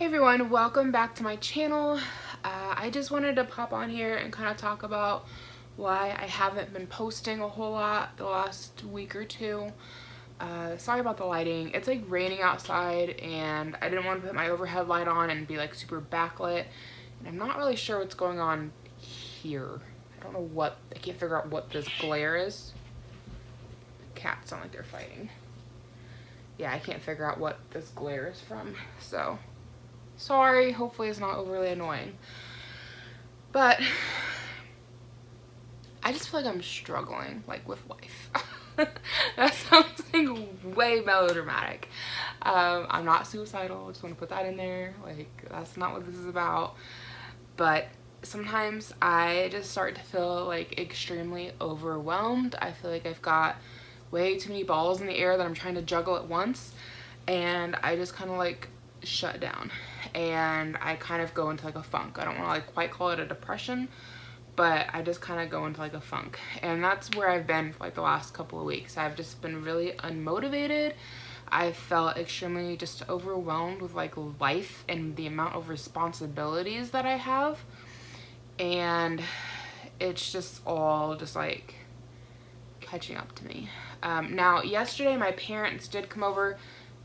Hey everyone, welcome back to my channel. I just wanted to pop on here and kind of talk about why I haven't been posting a whole lot the last week or two. Sorry about the lighting. It's like raining outside and I didn't want to put my overhead light on and be like super backlit. And I'm not really sure what's going on here. I don't know what, I can't figure out what this glare is. Cats sound like they're fighting. Yeah, I can't figure out what this glare is from, so sorry, hopefully it's not overly annoying. But I just feel like I'm struggling, like, with life. That sounds like way melodramatic. I'm not suicidal, I just want to put that in there. Like, that's not what this is about. But sometimes I just start to feel like extremely overwhelmed. I feel like I've got way too many balls in the air that I'm trying to juggle at once. And I just kind of like shut down. And I kind of go into like a funk. I don't want to like quite call it a depression, but I just kind of go into like a funk. And that's where I've been for like the last couple of weeks. I've just been really unmotivated. I felt extremely just overwhelmed with like life and the amount of responsibilities that I have. And it's just all just like catching up to me. Now, yesterday my parents did come over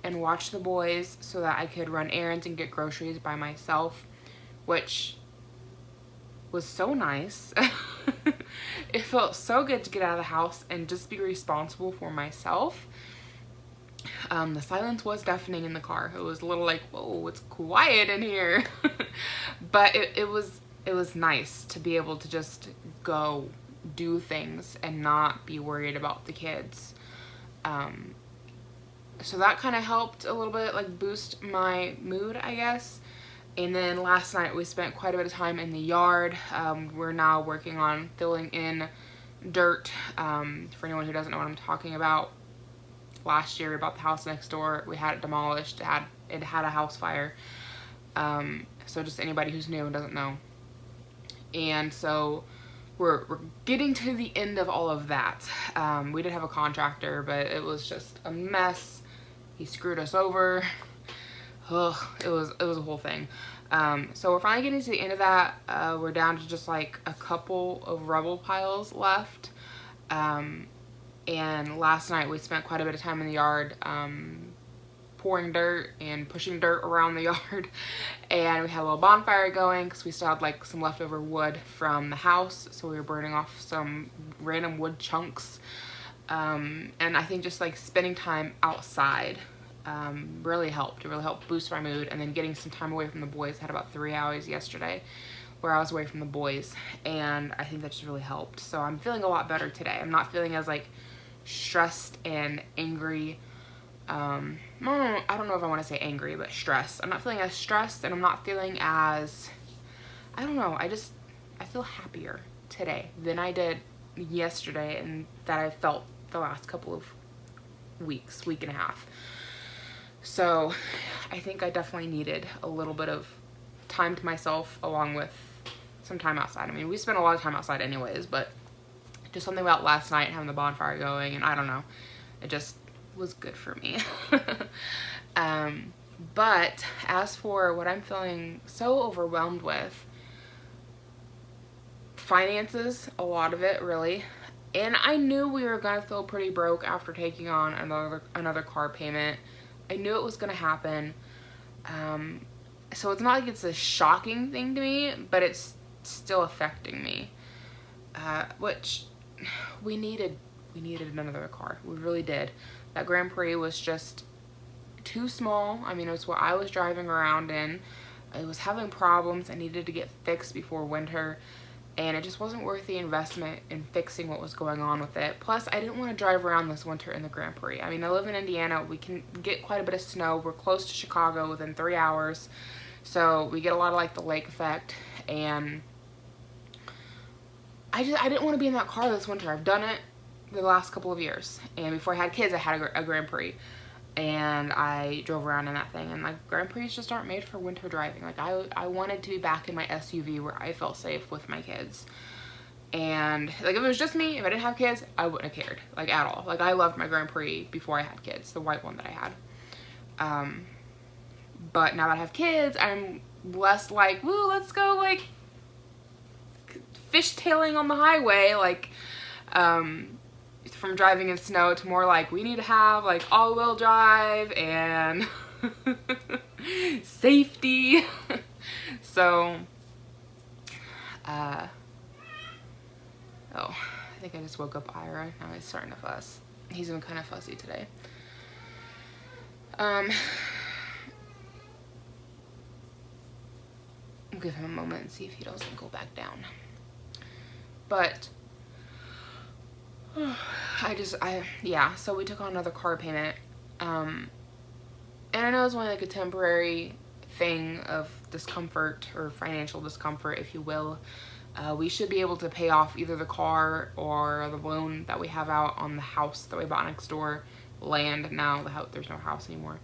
and watch the boys so that I could run errands and get groceries by myself, which was so nice. It felt so good to get out of the house and just be responsible for myself. The silence was deafening in the car. It was a little like, whoa, it's quiet in here. But it was nice to be able to just go do things and not be worried about the kids. So that kind of helped a little bit, like boost my mood, I guess. And then last night we spent quite a bit of time in the yard. We're now working on filling in dirt. For anyone who doesn't know what I'm talking about, last year we bought the house next door. We had it demolished. It had a house fire. So just anybody who's new and doesn't know. And so we're getting to the end of all of that. We did have a contractor, but it was just a mess. He screwed us over. Ugh, it was a whole thing. So we're finally getting to the end of that. We're down to just like a couple of rubble piles left. And last night we spent quite a bit of time in the yard, pouring dirt and pushing dirt around the yard. And we had a little bonfire going because we still had like some leftover wood from the house. So we were burning off some random wood chunks. And I think just like spending time outside really helped. It really helped boost my mood. And then getting some time away from the boys. I had about 3 hours yesterday where I was away from the boys. And I think that just really helped. So I'm feeling a lot better today. I'm not feeling as like stressed and angry. I don't know if I want to say angry, but stressed. I'm not feeling as stressed, and I'm not feeling as, I don't know, I feel happier today than I did yesterday and that I felt the last couple of weeks, week and a half. So I think I definitely needed a little bit of time to myself along with some time outside. I mean, we spent a lot of time outside anyways, but just something about last night having the bonfire going, and I don't know, it just was good for me. But as for what I'm feeling so overwhelmed with, finances, a lot of it really. And I knew we were gonna feel pretty broke after taking on another car payment. I knew it was gonna happen. So it's not like it's a shocking thing to me, but it's still affecting me. Which we needed another car. We really did. That Grand Prix was just too small. I mean, it was what I was driving around in. It was having problems. I needed to get fixed before winter. And it just wasn't worth the investment in fixing what was going on with it. Plus, I didn't want to drive around this winter in the Grand Prix. I mean, I live in Indiana. We can get quite a bit of snow. We're close to Chicago within 3 hours. So we get a lot of like the lake effect. And I didn't want to be in that car this winter. I've done it the last couple of years. And before I had kids, I had a Grand Prix. And I drove around in that thing. And like Grand Prix just aren't made for winter driving. Like I wanted to be back in my SUV where I felt safe with my kids. And like if it was just me, if I didn't have kids, I wouldn't have cared, like at all. Like I loved my Grand Prix before I had kids, the white one that I had. But now that I have kids, I'm less like, woo, let's go like fishtailing on the highway, like from driving in snow, to more like we need to have like all-wheel drive and safety. So oh, I think I just woke up Ira. Now he's starting to fuss. He's been kind of fussy today. I'll give him a moment and see if he doesn't go back down. But yeah, so we took on another car payment. And I know it's only like a temporary thing of discomfort, or financial discomfort, if you will. We should be able to pay off either the car or the loan that we have out on the house that we bought next door. Land now, the house, there's no house anymore.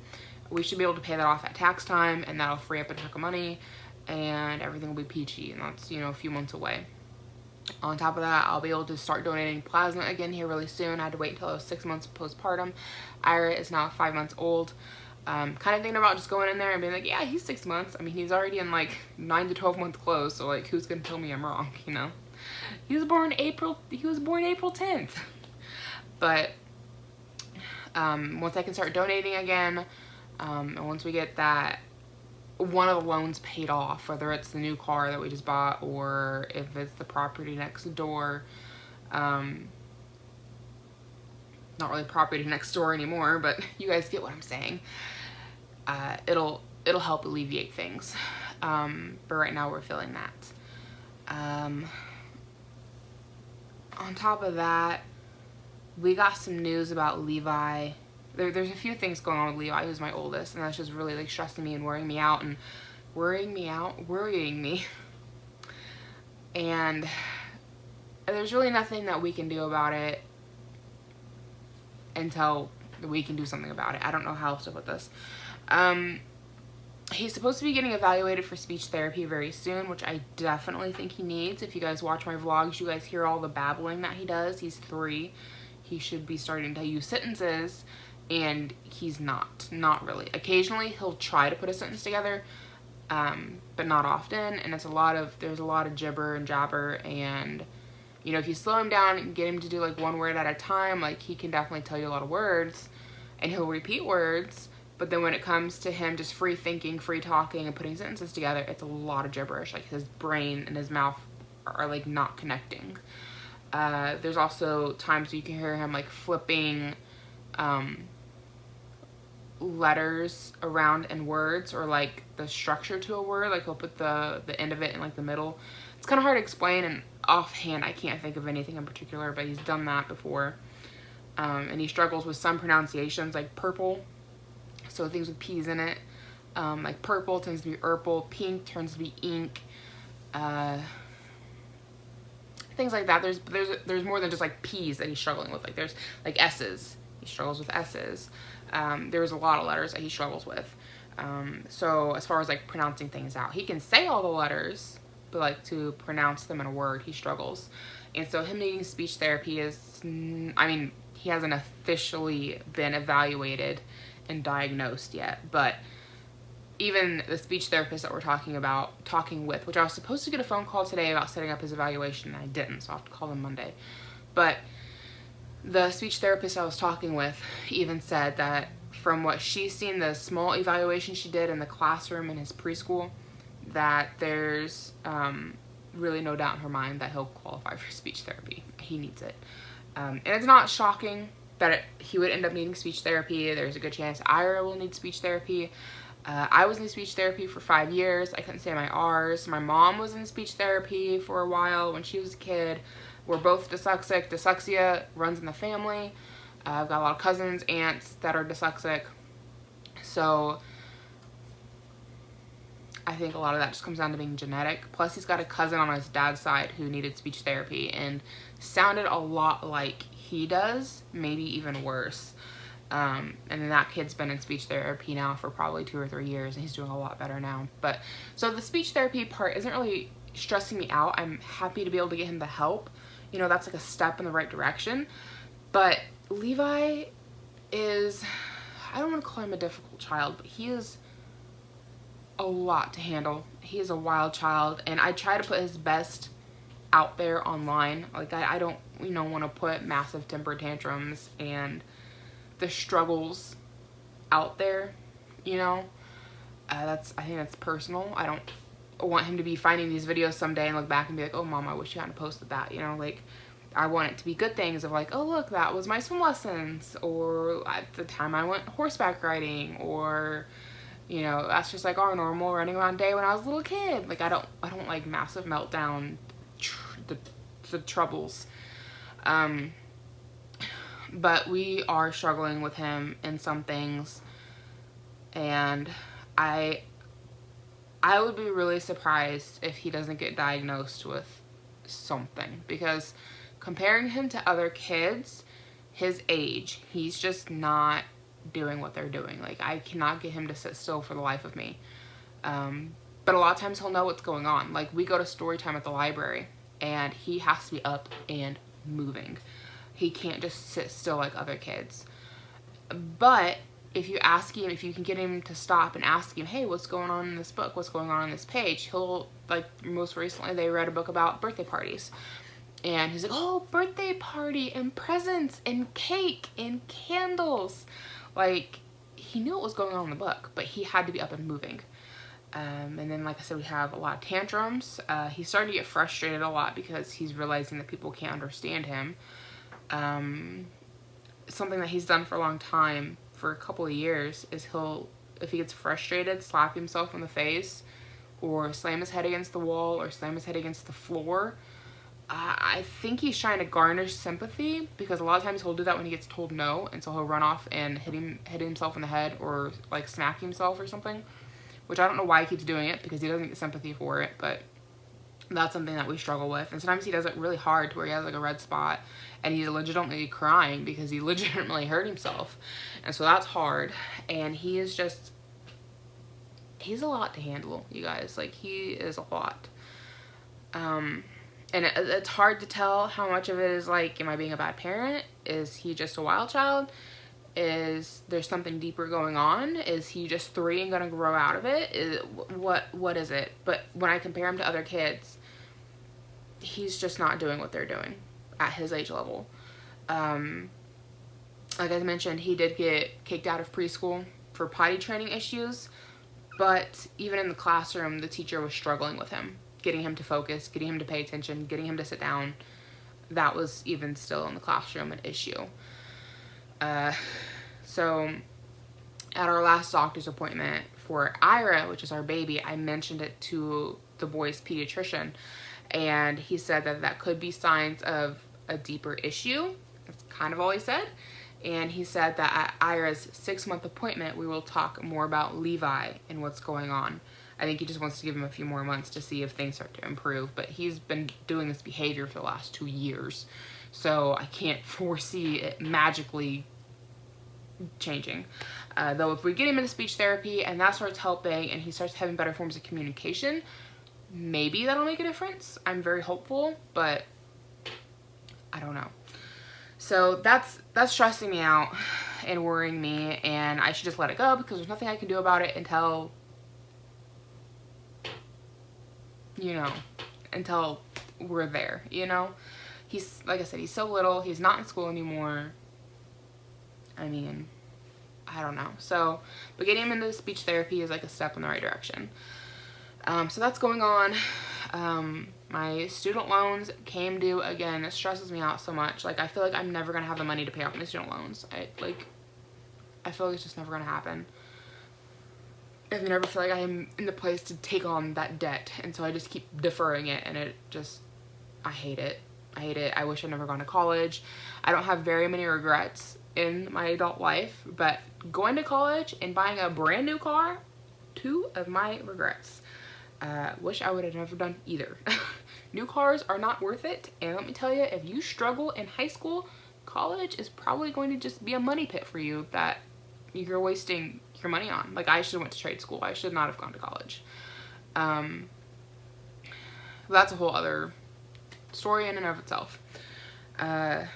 We should be able to pay that off at tax time, and that'll free up a chunk of money, and everything will be peachy, and that's, you know, a few months away. On top of that, I'll be able to start donating plasma again here really soon. I had to wait until I was 6 months postpartum. Ira is now 5 months old. Kind of thinking about just going in there and being like, yeah, he's 6 months. I mean, he's already in like 9 to 12 month clothes, so like, who's gonna tell me I'm wrong, you know? He was born April 10th. But once I can start donating again, and once we get that one of the loans paid off, whether it's the new car that we just bought or if it's the property next door, not really property next door anymore, but you guys get what I'm saying. It'll help alleviate things. But right now we're feeling that. On top of that, we got some news about Levi. There's a few things going on with Levi, who's my oldest, and that's just really like stressing me and worrying me out, and worrying me. And there's really nothing that we can do about it until we can do something about it. I don't know how else to put this. He's supposed to be getting evaluated for speech therapy very soon, which I definitely think he needs. If you guys watch my vlogs, you guys hear all the babbling that he does. He's 3. He should be starting to use sentences, and he's not really. Occasionally he'll try to put a sentence together, but not often, and there's a lot of gibber and jabber. And you know, if you slow him down and get him to do like one word at a time, like, he can definitely tell you a lot of words, and he'll repeat words. But then when it comes to him just free thinking, free talking, and putting sentences together, it's a lot of gibberish. Like, his brain and his mouth are like not connecting. There's also times you can hear him like flipping letters around in words, or like the structure to a word. Like, he'll put the end of it in like the middle. It's kind of hard to explain, and offhand I can't think of anything in particular, but he's done that before. And he struggles with some pronunciations, like purple, so things with P's in it. Like purple tends to be urple, pink turns to be ink, things like that. There's more than just like P's that he's struggling with. Like, there's like S's. He struggles with S's. There's a lot of letters that he struggles with. So as far as like pronouncing things out, he can say all the letters, but like to pronounce them in a word, he struggles. And so him needing speech therapy is, I mean, he hasn't officially been evaluated and diagnosed yet, but even the speech therapist that we're talking with, which I was supposed to get a phone call today about setting up his evaluation, and I didn't, so I'll have to call him Monday. But the speech therapist I was talking with even said that from what she's seen, the small evaluation she did in the classroom in his preschool, that there's really no doubt in her mind that he'll qualify for speech therapy. He needs it. And it's not shocking that he would end up needing speech therapy. There's a good chance Ira will need speech therapy. I was in speech therapy for 5 years. I couldn't say my R's. My mom was in speech therapy for a while when she was a kid. We're both dyslexic. Dyslexia runs in the family. I've got a lot of cousins, aunts that are dyslexic. So I think a lot of that just comes down to being genetic. Plus, he's got a cousin on his dad's side who needed speech therapy and sounded a lot like he does, maybe even worse. And then that kid's been in speech therapy now for probably 2 or 3 years, and he's doing a lot better now. But so the speech therapy part isn't really stressing me out. I'm happy to be able to get him the help. You know, that's like a step in the right direction. But Levi is, I don't want to call him a difficult child, but he is a lot to handle. He is a wild child, and I try to put his best out there online. Like, I don't, want to put massive temper tantrums and the struggles out there, I think that's personal. I don't want him to be finding these videos someday and look back and be like, oh, Mom, I wish you hadn't posted that, like, I want it to be good things of like, oh, look, that was my swim lessons, or at the time I went horseback riding, or, that's just like our normal running around day when I was a little kid. Like, I don't like massive meltdown, the troubles. But we are struggling with him in some things, and I would be really surprised if he doesn't get diagnosed with something, because comparing him to other kids his age, he's just not doing what they're doing. Like, I cannot get him to sit still for the life of me. But a lot of times he'll know what's going on. Like, we go to story time at the library, and he has to be up and moving. He can't just sit still like other kids. But if you ask him, if you can get him to stop and ask him, hey, what's going on in this book? What's going on in this page? He'll, like, most recently they read a book about birthday parties. And he's like, oh, birthday party and presents and cake and candles. Like, he knew what was going on in the book, but he had to be up and moving. And then, like I said, we have a lot of tantrums. He's starting to get frustrated a lot because he's realizing that people can't understand him. Something that he's done for a long time, for a couple of years, is if he gets frustrated, slap himself in the face, or slam his head against the wall, or slam his head against the floor. I think he's trying to garner sympathy, because a lot of times he'll do that when he gets told no, and so he'll run off and hit himself in the head, or like smack himself or something, which I don't know why he keeps doing it, because he doesn't get sympathy for it, but that's something that we struggle with. And sometimes he does it really hard to where he has like a red spot and he's legitimately crying because he legitimately hurt himself, and so that's hard. And he's a lot to handle, you guys. Like, he is a lot. And it's hard to tell how much of it is like, am I being a bad parent? Is he just a wild child? Is there something deeper going on? Is he just 3 and gonna grow out of it? What is it? But when I compare him to other kids, he's just not doing what they're doing at his age level. Like I mentioned, he did get kicked out of preschool for potty training issues, but even in the classroom, the teacher was struggling with him, getting him to focus, getting him to pay attention, getting him to sit down. That was even still in the classroom an issue. So at our last doctor's appointment for Ira, which is our baby, I mentioned it to the boy's pediatrician, and he said that could be signs of a deeper issue. That's kind of all he said. And he said that at Ira's 6-month appointment, we will talk more about Levi and what's going on. I think he just wants to give him a few more months to see if things start to improve, but he's been doing this behavior for the last 2 years. So I can't foresee it magically changing. Though if we get him into speech therapy and that starts helping and he starts having better forms of communication, maybe that'll make a difference. I'm very hopeful, but I don't know. So that's stressing me out and worrying me, and I should just let it go because there's nothing I can do about it until, until we're there, He's, like I said, he's so little. He's not in school anymore. I mean, I don't know. So, but getting him into speech therapy is like a step in the right direction. So that's going on. My student loans came due again. It stresses me out so much. Like, I feel like I'm never going to have the money to pay off my student loans. I feel like it's just never going to happen. I never feel like I'm in the place to take on that debt. And so I just keep deferring it, and I hate it. I hate it. I wish I'd never gone to college. I don't have very many regrets in my adult life, but going to college and buying a brand new car, 2 of my regrets. Wish I would have never done either. New cars are not worth it, and let me tell you, if you struggle in high school, college is probably going to just be a money pit for you that you're wasting your money on. Like, I should have went to trade school. I should not have gone to college. That's a whole other story in and of itself. But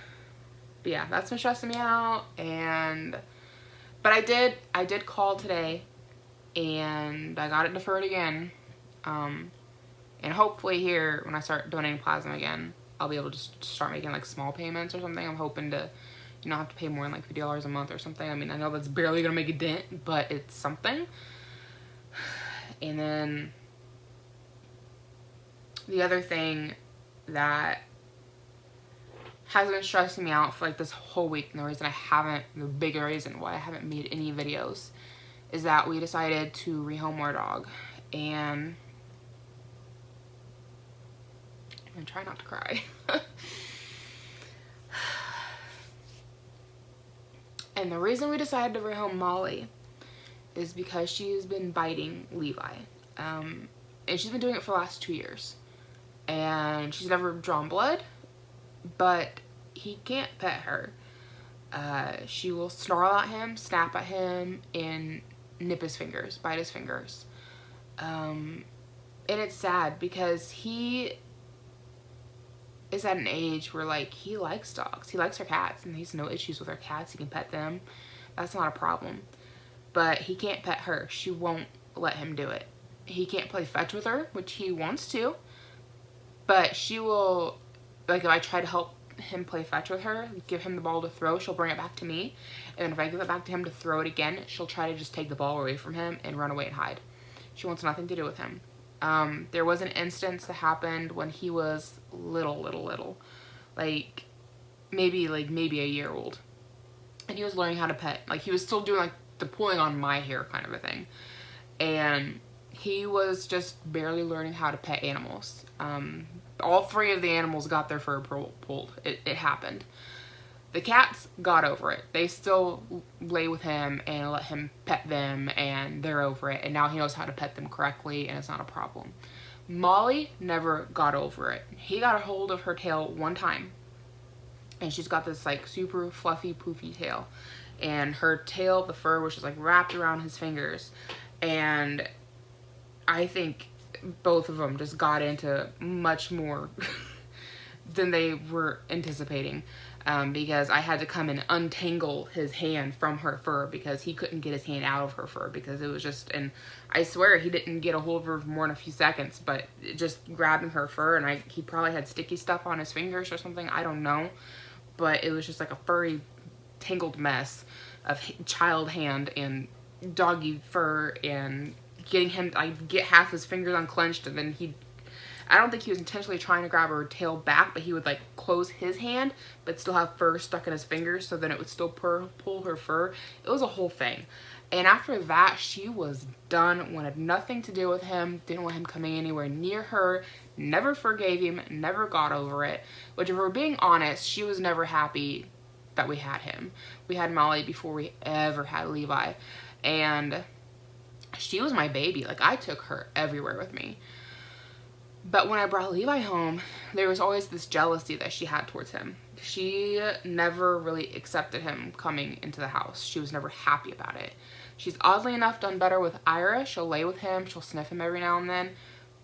yeah, that's been stressing me out. But I did call today and I got it deferred again. And hopefully here, when I start donating plasma again, I'll be able to just start making like small payments or something. I'm hoping to, you know, have to pay more than like $50 a month or something. I mean, I know that's barely gonna make a dent, but it's something. And then the other thing that has been stressing me out for like this whole week, and the bigger reason why I haven't made any videos, is that we decided to rehome our dog. And I'm trying not to cry. And the reason we decided to rehome Molly is because she's been biting Levi. And she's been doing it for the last 2 years. And she's never drawn blood, but he can't pet her. She will snarl at him, snap at him, and nip his fingers, bite his fingers. And it's sad because he is at an age where, like, he likes dogs. He likes her cats, and he has no issues with her cats. He can pet them. That's not a problem. But he can't pet her. She won't let him do it. He can't play fetch with her, which he wants to. But she will, like, if I try to help him play fetch with her, give him the ball to throw, she'll bring it back to me. And then if I give it back to him to throw it again, she'll try to just take the ball away from him and run away and hide. She wants nothing to do with him. There was an instance that happened when he was little, like maybe a year old, and he was learning how to pet. Like, he was still doing like the pulling on my hair kind of a thing, and he was just barely learning how to pet animals. All 3 of the animals got their fur pulled. It happened. The cats got over it. They still lay with him and let him pet them, and they're over it. And now he knows how to pet them correctly, and it's not a problem. Molly never got over it. He got a hold of her tail one time, and she's got this like super fluffy, poofy tail. And her tail, the fur, was just like wrapped around his fingers. And I think both of them just got into much more than they were anticipating. Because I had to come and untangle his hand from her fur because he couldn't get his hand out of her fur because it was just, and I swear he didn't get a hold of her for more than a few seconds, but just grabbing her fur, and he probably had sticky stuff on his fingers or something, I don't know, but it was just like a furry, tangled mess of child hand and doggy fur, and getting him, I get half his fingers unclenched, and then I don't think he was intentionally trying to grab her tail back, but he would like close his hand, but still have fur stuck in his fingers, so then it would still pull her fur. It was a whole thing. And after that, she was done, wanted nothing to do with him, didn't want him coming anywhere near her, never forgave him, never got over it. Which, if we're being honest, she was never happy that we had him. We had Molly before we ever had Levi. And she was my baby. Like, I took her everywhere with me. But when I brought Levi home, there was always this jealousy that she had towards him. She never really accepted him coming into the house. She was never happy about it. She's oddly enough done better with Ira. She'll lay with him. She'll sniff him every now and then.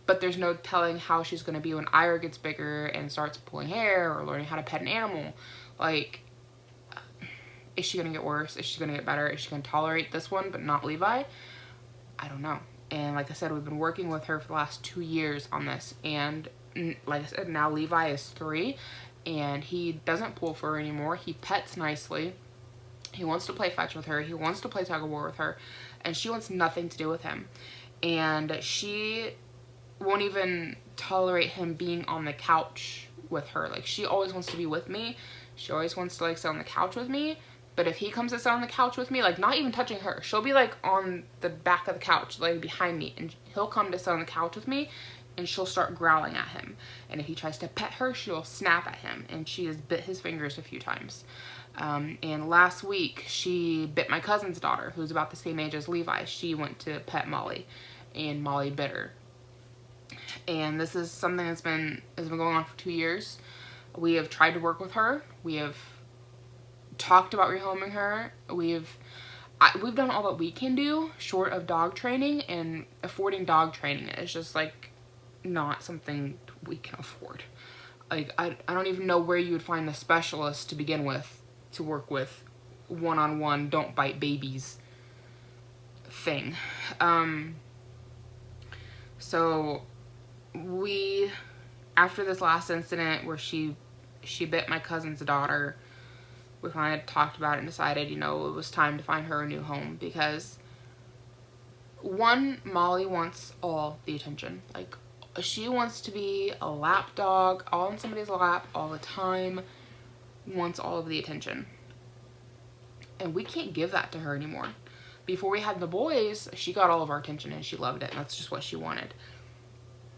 But there's no telling how she's going to be when Ira gets bigger and starts pulling hair or learning how to pet an animal. Like, is she going to get worse? Is she going to get better? Is she going to tolerate this one but not Levi? I don't know. And like I said, we've been working with her for the last 2 years on this. And like I said, now Levi is 3 and he doesn't pull fur anymore. He pets nicely. He wants to play fetch with her. He wants to play tug of war with her. And she wants nothing to do with him. And she won't even tolerate him being on the couch with her. Like, she always wants to be with me. She always wants to like sit on the couch with me. But if he comes to sit on the couch with me, like, not even touching her, she'll be like on the back of the couch, like behind me, and he'll come to sit on the couch with me, and she'll start growling at him. And if he tries to pet her, she'll snap at him, and she has bit his fingers a few times. And last week, she bit my cousin's daughter, who's about the same age as Levi. She went to pet Molly, and Molly bit her. And this is something that's been going on for 2 years. We have tried to work with her. We have talked about rehoming her. We've done all that we can do short of dog training, and affording dog training is just like not something we can afford. Like, I don't even know where you would find a specialist to begin with to work with one-on-one don't bite babies thing. So after this last incident where she bit my cousin's daughter, we finally talked about it and decided, you know, it was time to find her a new home, because one, Molly wants all the attention. Like, she wants to be a lap dog, all in somebody's lap all the time, wants all of the attention. And we can't give that to her anymore. Before we had the boys, she got all of our attention and she loved it, and that's just what she wanted.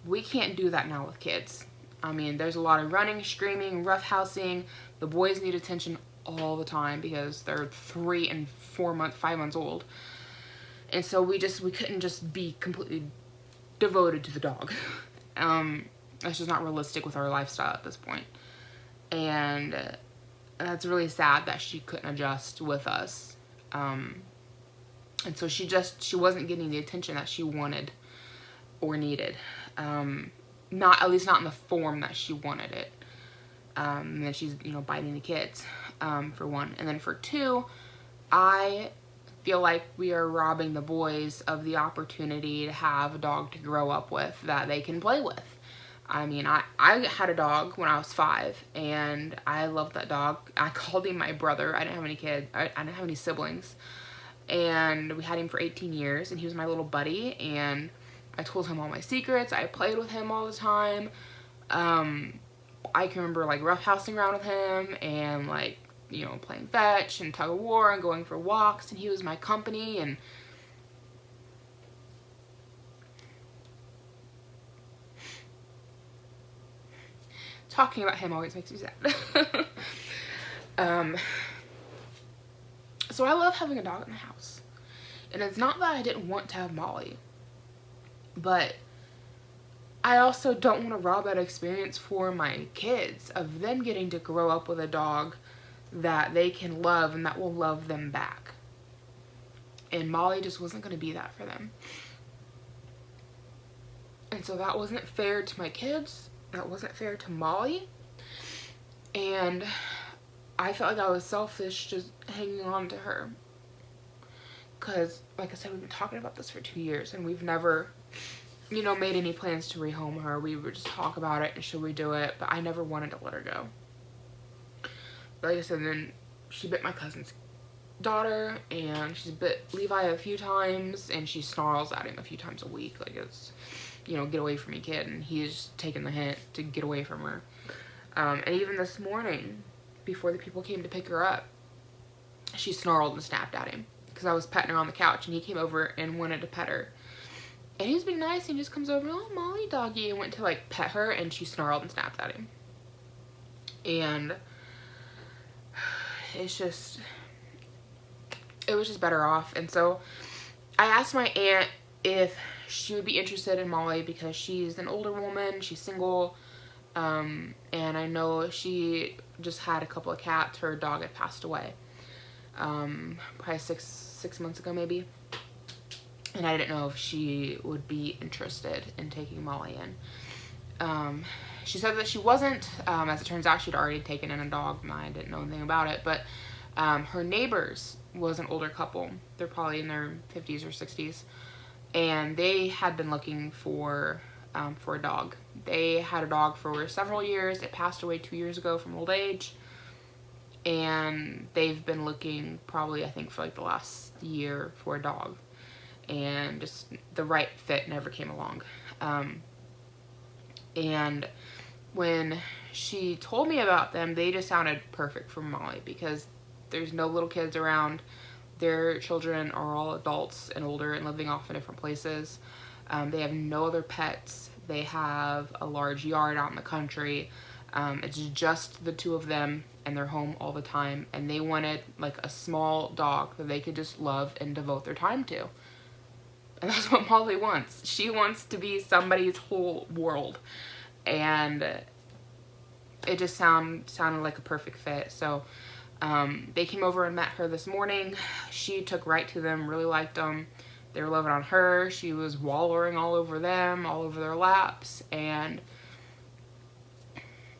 We can't do that now with kids. I mean, there's a lot of running, screaming, roughhousing. The boys need attention all the time because they're 3 and 5 months old. And so we couldn't just be completely devoted to the dog. That's just not realistic with our lifestyle at this point. And that's really sad that she couldn't adjust with us. And so she wasn't getting the attention that she wanted or needed. At least not in the form that she wanted it. And then she's, you know, biting the kids, for one. And then for two, I feel like we are robbing the boys of the opportunity to have a dog to grow up with that they can play with. I mean, I had a dog when I was 5, and I loved that dog. I called him my brother. I didn't have any kids. I didn't have any siblings. And we had him for 18 years, and he was my little buddy, and I told him all my secrets. I played with him all the time. I can remember, like, roughhousing around with him and, like, you know, playing fetch and tug of war and going for walks, and he was my company. And talking about him always makes me sad. So I love having a dog in the house. And it's not that I didn't want to have Molly, but I also don't want to rob that experience for my kids of them getting to grow up with a dog that they can love and that will love them back. And Molly just wasn't going to be that for them. And so that wasn't fair to my kids. That wasn't fair to Molly. And I felt like I was selfish just hanging on to her. Because, like I said, we've been talking about this for 2 years, and we've never, you know, made any plans to rehome her. We would just talk about it and should we do it, but I never wanted to let her go. But like I said, then she bit my cousin's daughter, and she's bit Levi a few times, and she snarls at him a few times a week. Like, it's, you know, get away from me, kid. And he's taking the hint to get away from her. And even this morning, before the people came to pick her up, she snarled and snapped at him because I was petting her on the couch, and he came over and wanted to pet her. And he was being nice, and he just comes over, oh, Molly doggy, and went to, like, pet her, and she snarled and snapped at him. And it was just better off. And so I asked my aunt if she would be interested in Molly because she's an older woman, she's single, and I know she just had a couple of cats. Her dog had passed away, probably six months ago maybe, and I didn't know if she would be interested in taking Molly in. She said that she wasn't. As it turns out, she'd already taken in a dog, and I didn't know anything about it, but her neighbors was an older couple. They're probably in their 50s or 60s, and they had been looking for a dog. They had a dog for several years. It passed away 2 years ago from old age, and they've been looking probably, I think, for like the last year for a dog, and just the right fit never came along. And when she told me about them, they just sounded perfect for Molly because there's no little kids around. Their children are all adults and older and living off in different places. They have no other pets. They have a large yard out in the country. It's just the two of them, and they're home all the time. And they wanted like a small dog that they could just love and devote their time to. And that's what Molly wants. She wants to be somebody's whole world. And it just sounded like a perfect fit. So they came over and met her this morning. She took right to them, really liked them. They were loving on her. She was wallowing all over them, all over their laps. And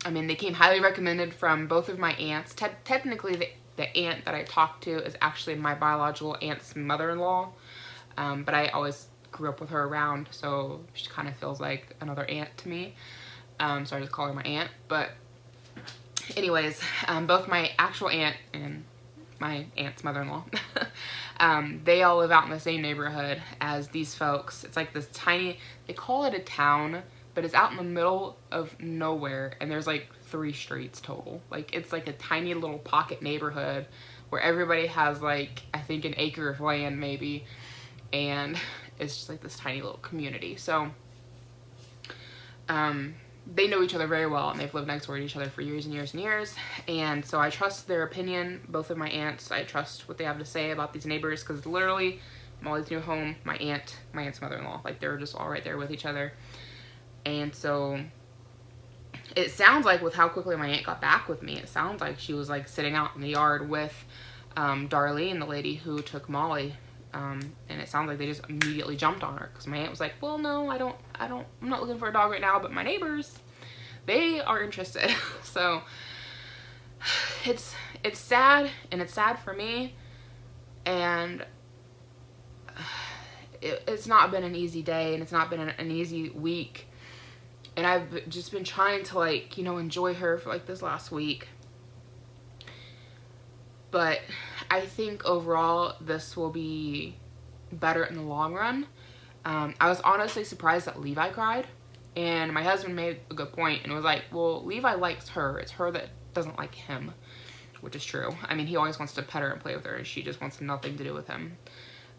I mean, they came highly recommended from both of my aunts. Technically, the aunt that I talked to is actually my biological aunt's mother-in-law. but I always grew up with her around, so she kind of feels like another aunt to me. So I just call her my aunt. But anyways, both my actual aunt and my aunt's mother-in-law, they all live out in the same neighborhood as these folks. It's like this tiny, they call it a town, but it's out in the middle of nowhere, and there's like 3 streets total. Like, it's like a tiny little pocket neighborhood where everybody has like, I think, an acre of land maybe, and it's just like this tiny little community. So they know each other very well, and they've lived next door to each other for years and years and years. And so I trust their opinion, both of my aunts. I trust what they have to say about these neighbors, because literally Molly's new home, my aunt's mother-in-law, like, they're just all right there with each other. And so it sounds like, with how quickly my aunt got back with me, it sounds like she was like sitting out in the yard with Darlene, the lady who took Molly. And it sounds like they just immediately jumped on her, because my aunt was like, well, no, I'm not looking for a dog right now, but my neighbors, they are interested. So it's sad, and it's sad for me, and it's not been an easy day, and it's not been an easy week, and I've just been trying to, like, you know, enjoy her for like this last week. But I think overall this will be better in the long run. I was honestly surprised that Levi cried, and my husband made a good point and was like, well, Levi likes her. It's her that doesn't like him, which is true. I mean, he always wants to pet her and play with her, and she just wants nothing to do with him.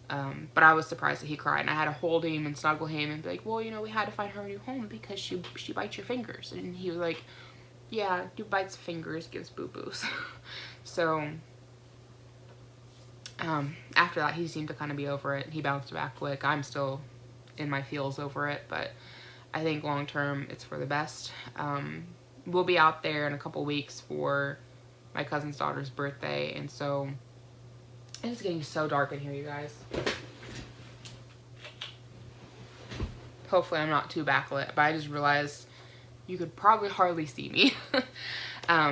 But I was surprised that he cried, and I had to hold him and snuggle him and be like, well, you know, we had to find her a new home because she bites your fingers. And he was like, yeah, you bites fingers, gives boo-boos. So after that, he seemed to kind of be over it. He bounced back quick. I'm still in my feels over it, but I think long term it's for the best. We'll be out there in a couple weeks for my cousin's daughter's birthday, and so it's getting so dark in here, you guys. Hopefully I'm not too backlit, but I just realized you could probably hardly see me.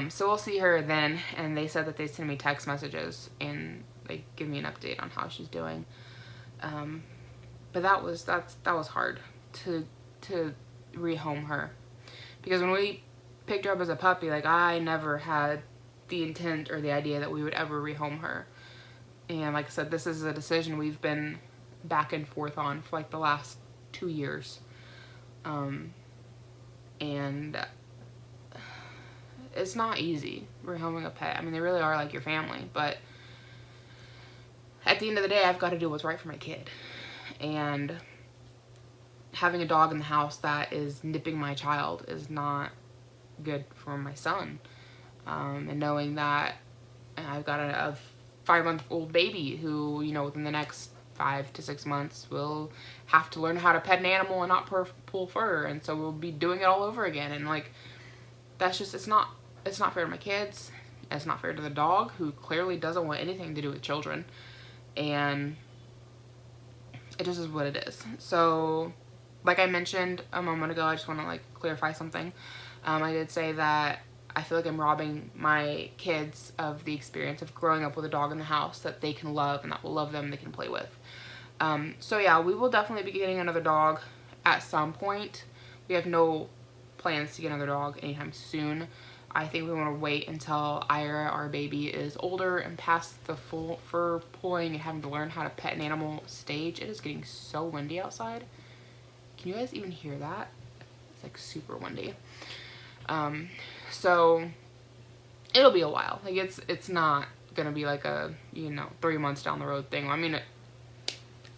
So we'll see her then, and they said that they send me text messages and they give me an update on how she's doing. But that was hard to rehome her, because when we picked her up as a puppy, like, I never had the intent or the idea that we would ever rehome her. And like I said, this is a decision we've been back and forth on for like the last 2 years. And it's not easy rehoming a pet. I mean, they really are like your family, but at the end of the day, I've got to do what's right for my kid. And having a dog in the house that is nipping my child is not good for my son. And knowing that I've got a 5-month-old baby who, you know, within the next 5 to 6 months will have to learn how to pet an animal and not pull fur, and so we'll be doing it all over again. And like, that's just, it's not fair to my kids. It's not fair to the dog, who clearly doesn't want anything to do with children. And it just is what it is. So like I mentioned a moment ago, I just want to like clarify something. I did say that I feel like I'm robbing my kids of the experience of growing up with a dog in the house that they can love and that will love them, they can play with. So yeah, we will definitely be getting another dog at some point. We have no plans to get another dog anytime soon. I think we want to wait until Ira, our baby, is older and past the full fur pulling and having to learn how to pet an animal stage. It is getting so windy outside. Can you guys even hear that? It's like super windy. So it'll be a while. Like, it's not gonna be like a, you know, 3 months down the road thing. I mean,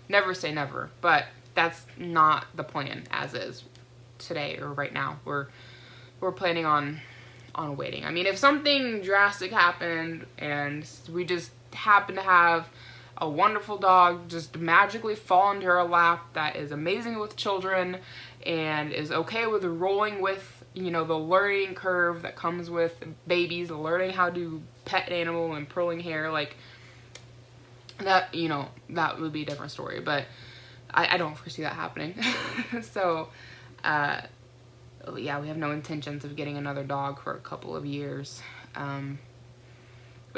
never say never, but that's not the plan as is today or right now. We're planning on waiting. I mean, if something drastic happened and we just happen to have a wonderful dog just magically fall into our lap that is amazing with children and is okay with rolling with, you know, the learning curve that comes with babies, learning how to pet an animal and pulling hair, like that, you know, that would be a different story. But I don't foresee that happening. So yeah, we have no intentions of getting another dog for a couple of years,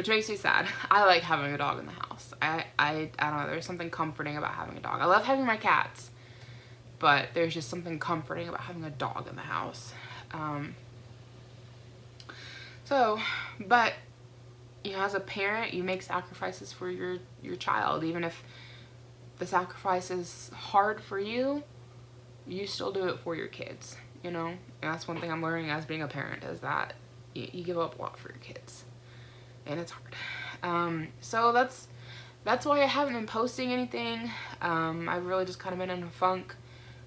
which makes me sad. I like having a dog in the house. I don't know, there's something comforting about having a dog. I love having my cats, but there's just something comforting about having a dog in the house. But you know, as a parent, you make sacrifices for your child. Even if the sacrifice is hard for you, you still do it for your kids, you know? And that's one thing I'm learning as being a parent, is that you give up a lot for your kids. And it's hard. So that's why I haven't been posting anything. I've really just kind of been in a funk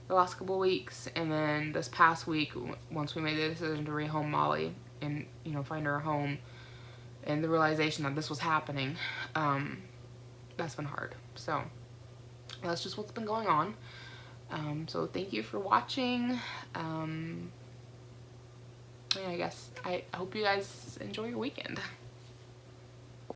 the last couple weeks. And then this past week, once we made the decision to rehome Molly and, you know, find her a home, and the realization that this was happening, that's been hard. So that's just what's been going on. So thank you for watching. Yeah, I guess I hope you guys enjoy your weekend.